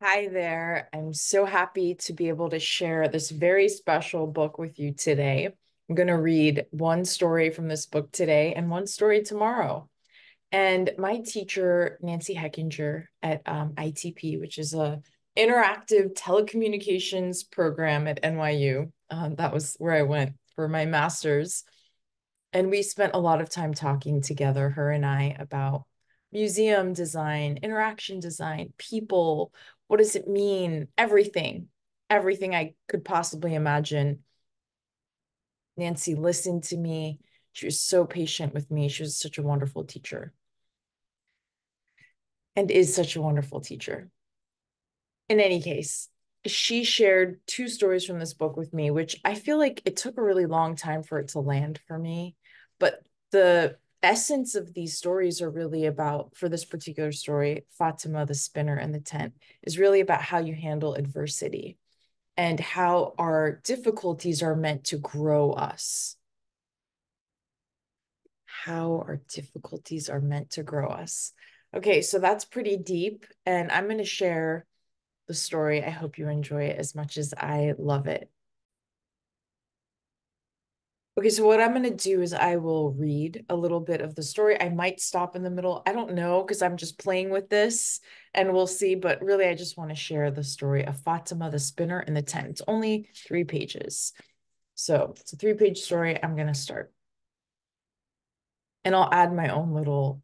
Hi there. I'm so happy to be able to share this very special book with you today. I'm going to read one story from this book today and one story tomorrow. And my teacher, Nancy Heckinger at ITP, which is a interactive telecommunications program at NYU, that was where I went for my master's. And we spent a lot of time talking together, her and I, about museum design, interaction design, people. What does it mean? Everything I could possibly imagine. Nancy listened to me. She was so patient with me. She was such a wonderful teacher and is such a wonderful teacher. In any case, she shared two stories from this book with me, which I feel like it took a really long time for it to land for me. But the essence of these stories are really about, for this particular story, Fatima, the spinner and the tent, is really about how you handle adversity and how our difficulties are meant to grow us. How our difficulties are meant to grow us. Okay, so that's pretty deep, and I'm going to share the story. I hope you enjoy it as much as I love it. Okay, so what I'm going to do is I will read a little bit of the story. I might stop in the middle. I don't know because I'm just playing with this and we'll see. But really, I just want to share the story of Fatima, the spinner, and the tent. It's only 3 pages. So it's a 3-page story. I'm going to start. And I'll add my own little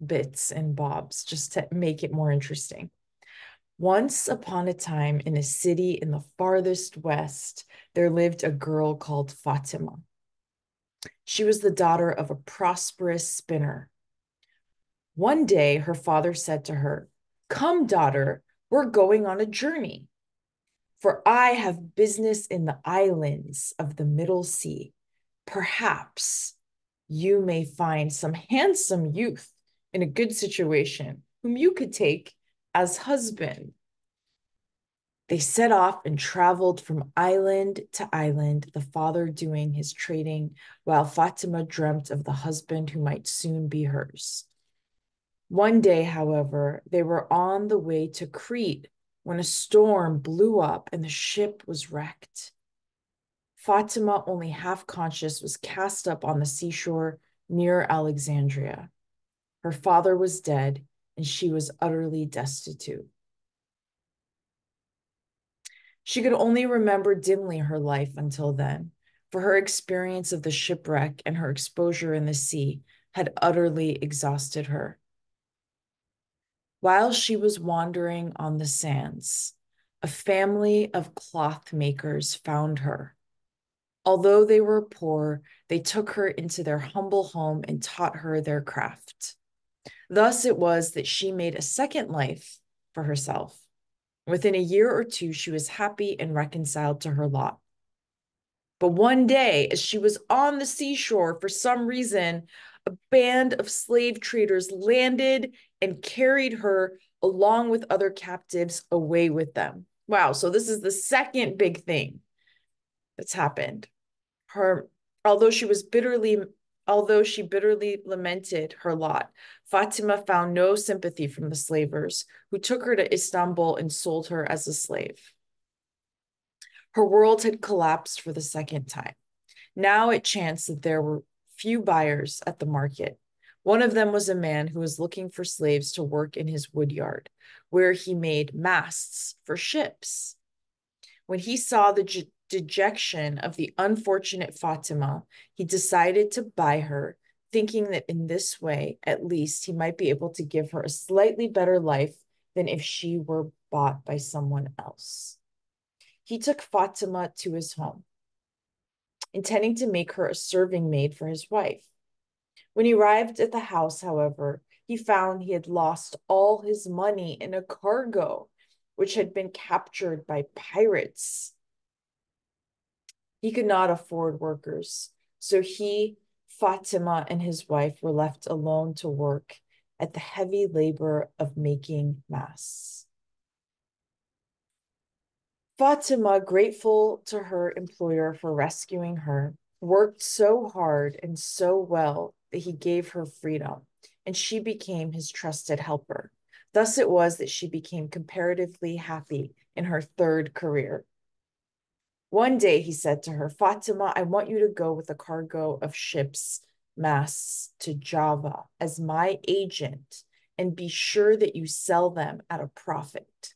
bits and bobs just to make it more interesting. Once upon a time, in a city in the farthest west, there lived a girl called Fatima. She was the daughter of a prosperous spinner. One day, her father said to her, "Come, daughter, we're going on a journey, for I have business in the islands of the Middle Sea. Perhaps you may find some handsome youth in a good situation whom you could take as husband." They set off and traveled from island to island, the father doing his trading, while Fatima dreamt of the husband who might soon be hers. One day, however, they were on the way to Crete when a storm blew up and the ship was wrecked. Fatima, only half conscious, was cast up on the seashore near Alexandria. Her father was dead, and she was utterly destitute. She could only remember dimly her life until then, for her experience of the shipwreck and her exposure in the sea had utterly exhausted her. While she was wandering on the sands, a family of cloth makers found her. Although they were poor, they took her into their humble home and taught her their craft. Thus it was that she made a second life for herself. Within a year or two, she was happy and reconciled to her lot. But one day, as she was on the seashore, for some reason, a band of slave traders landed and carried her along with other captives away with them. Wow, so this is the second big thing that's happened. Her, although she was bitterly, although she bitterly lamented her lot, Fatima found no sympathy from the slavers who took her to Istanbul and sold her as a slave. Her world had collapsed for the second time. Now it chanced that there were few buyers at the market. One of them was a man who was looking for slaves to work in his woodyard, where he made masts for ships. When he saw the dejection of the unfortunate Fatima, he decided to buy her, thinking that in this way, at least, he might be able to give her a slightly better life than if she were bought by someone else. He took Fatima to his home, intending to make her a serving maid for his wife. When he arrived at the house, however, he found he had lost all his money in a cargo which had been captured by pirates. He could not afford workers, so he, Fatima, and his wife were left alone to work at the heavy labor of making masts. Fatima, grateful to her employer for rescuing her, worked so hard and so well that he gave her freedom, and she became his trusted helper. Thus it was that she became comparatively happy in her third career. One day he said to her, Fatima, I want you to go with a cargo of ships' masts to Java as my agent and be sure that you sell them at a profit.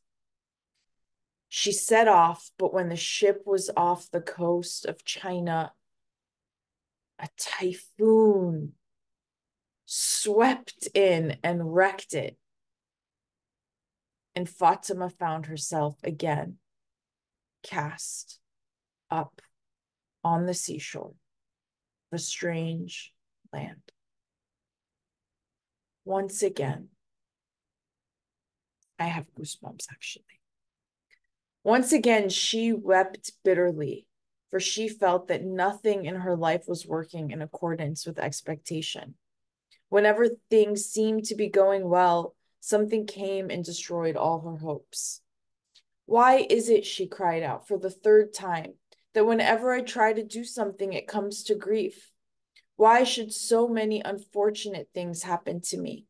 She set off, but when the ship was off the coast of China, a typhoon swept in and wrecked it. And Fatima found herself again cast up on the seashore of a strange land. Once again, I have goosebumps actually. Once again, she wept bitterly, for she felt that nothing in her life was working in accordance with expectation. Whenever things seemed to be going well, something came and destroyed all her hopes. Why is it, she cried out for the third time, that whenever I try to do something, it comes to grief? Why should so many unfortunate things happen to me?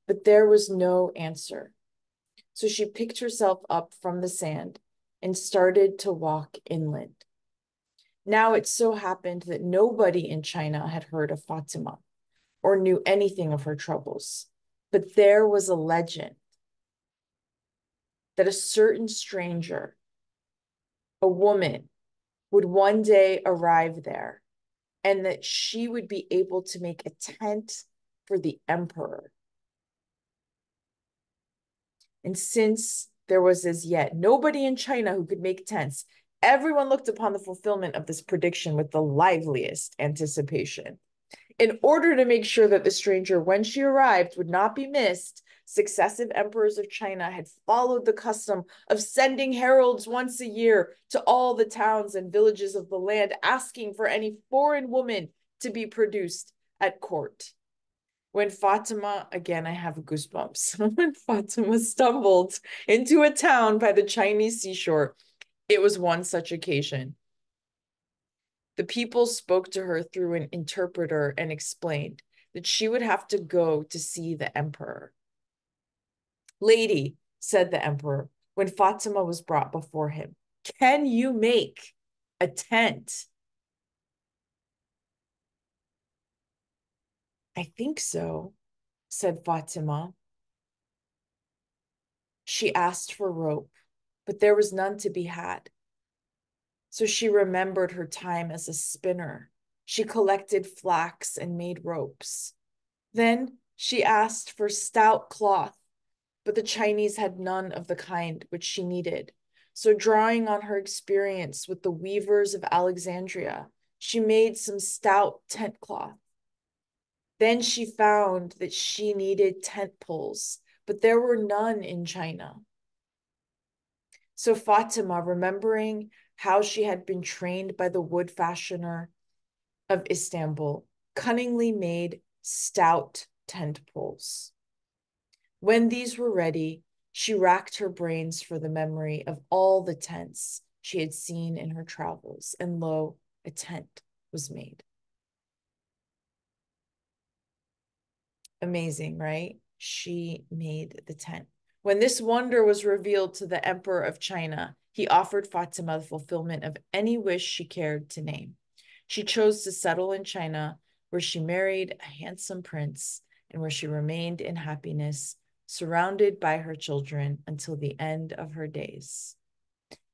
But there was no answer. So she picked herself up from the sand and started to walk inland. Now it so happened that nobody in China had heard of Fatima or knew anything of her troubles. But there was a legend that a certain stranger, a woman, would one day arrive there and that she would be able to make a tent for the emperor. And since there was as yet nobody in China who could make tents, everyone looked upon the fulfillment of this prediction with the liveliest anticipation. In order to make sure that the stranger, when she arrived, would not be missed, successive emperors of China had followed the custom of sending heralds once a year to all the towns and villages of the land, asking for any foreign woman to be produced at court. When Fatima, again, I have goosebumps, when Fatima stumbled into a town by the Chinese seashore, it was one such occasion. The people spoke to her through an interpreter and explained that she would have to go to see the emperor. Lady, said the emperor, when Fatima was brought before him, can you make a tent? I think so, said Fatima. She asked for rope, but there was none to be had. So she remembered her time as a spinner. She collected flax and made ropes. Then she asked for stout cloth, but the Chinese had none of the kind which she needed. So drawing on her experience with the weavers of Alexandria, she made some stout tent cloth. Then she found that she needed tent poles, but there were none in China. So Fatima, remembering how she had been trained by the wood fashioner of Istanbul, cunningly made stout tent poles. When these were ready, she racked her brains for the memory of all the tents she had seen in her travels, and lo, a tent was made. Amazing, right? She made the tent. When this wonder was revealed to the emperor of China, he offered Fatima the fulfillment of any wish she cared to name. She chose to settle in China, where she married a handsome prince and where she remained in happiness, surrounded by her children until the end of her days.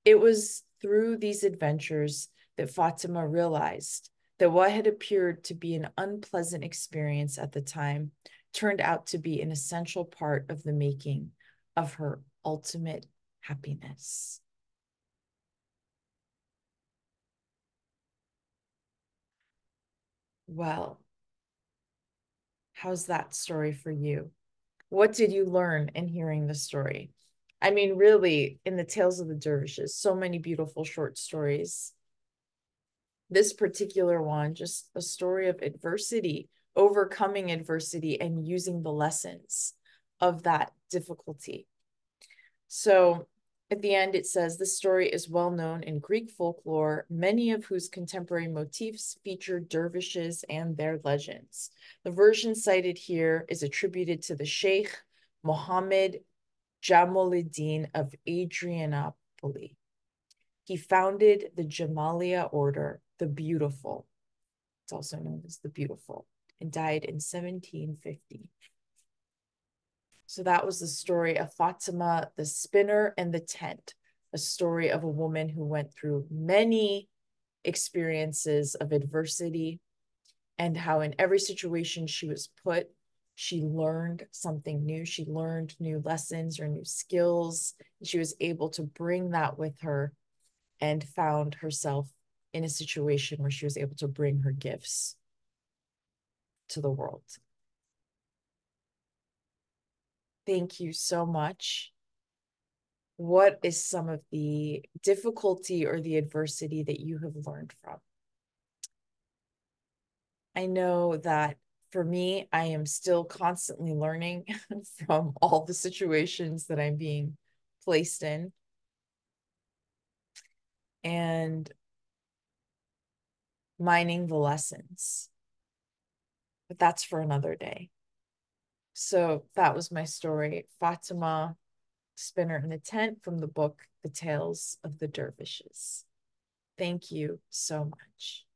It was through these adventures that Fatima realized that what had appeared to be an unpleasant experience at the time turned out to be an essential part of the making of her ultimate happiness. Well, how's that story for you? What did you learn in hearing the story? I mean, really, in the Tales of the Dervishes, so many beautiful short stories. This particular one, just a story of adversity, overcoming adversity, and using the lessons of that difficulty. So at the end, it says this story is well known in Greek folklore, many of whose contemporary motifs feature dervishes and their legends. The version cited here is attributed to the Sheikh Muhammad Jamaluddin of Adrianople. He founded the Jamaliya order, the Beautiful. It's also known as the Beautiful, and died in 1750. So that was the story of Fatima, the spinner and the tent, a story of a woman who went through many experiences of adversity and how in every situation she was put, she learned something new. She learned new lessons or new skills. She was able to bring that with her and found herself in a situation where she was able to bring her gifts to the world. Thank you so much. What is some of the difficulty or the adversity that you have learned from? I know that for me, I am still constantly learning from all the situations that I'm being placed in. And mining the lessons. But that's for another day. So that was my story. Fatima, Spinner in the Tent, from the book The Tales of the Dervishes. Thank you so much.